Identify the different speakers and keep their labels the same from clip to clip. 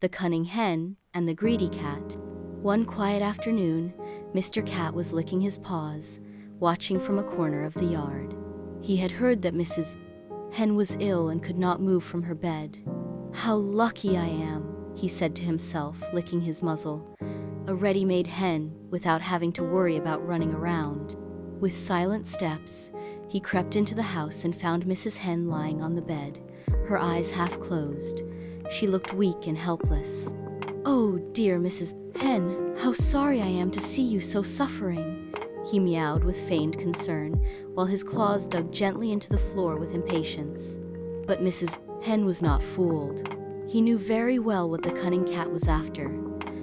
Speaker 1: The Cunning Hen and the Greedy Cat. One quiet afternoon, Mr. Cat was licking his paws, watching from a corner of the yard. He had heard that Mrs. Hen was ill and could not move from her bed. "How lucky I am," he said to himself, licking his muzzle. "A ready-made hen, without having to worry about running around." With silent steps, he crept into the house and found Mrs. Hen lying on the bed, her eyes half closed. She looked weak and helpless. "Oh, dear Mrs. Hen, how sorry I am to see you so suffering," he meowed with feigned concern, while his claws dug gently into the floor with impatience. But Mrs. Hen was not fooled. He knew very well what the cunning cat was after,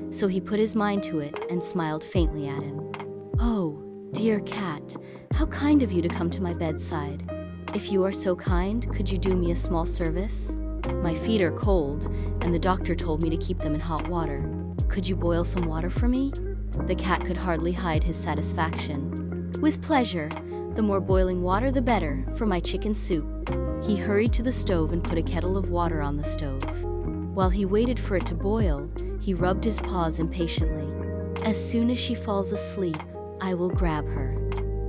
Speaker 1: so he put his mind to it and smiled faintly at him. "Oh, dear cat, how kind of you to come to my bedside. If you are so kind, could you do me a small service? My feet are cold, and the doctor told me to keep them in hot water. Could you boil some water for me?" The cat could hardly hide his satisfaction. "With pleasure. The more boiling water, the better, for my chicken soup." He hurried to the stove and put a kettle of water on the stove. While he waited for it to boil, he rubbed his paws impatiently. "As soon as she falls asleep, I will grab her."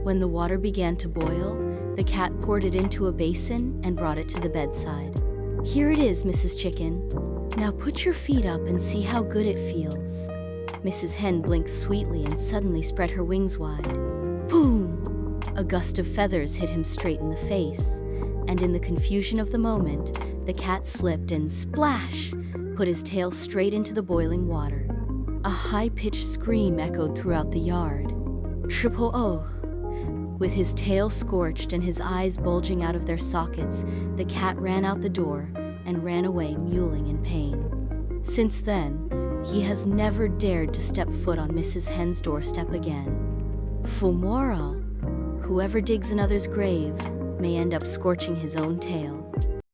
Speaker 1: When the water began to boil, the cat poured it into a basin and brought it to the bedside. "Here it is, Mrs. Chicken. Now put your feet up and see how good it feels." Mrs. Hen blinked sweetly and suddenly spread her wings wide. Boom! A gust of feathers hit him straight in the face, and in the confusion of the moment, the cat slipped and splash! Put his tail straight into the boiling water. A high-pitched scream echoed throughout the yard. Triple O! With his tail scorched and his eyes bulging out of their sockets, the cat ran out the door and ran away mewling in pain. Since then, he has never dared to step foot on Mrs. Hen's doorstep again. Full moral: whoever digs another's grave may end up scorching his own tail.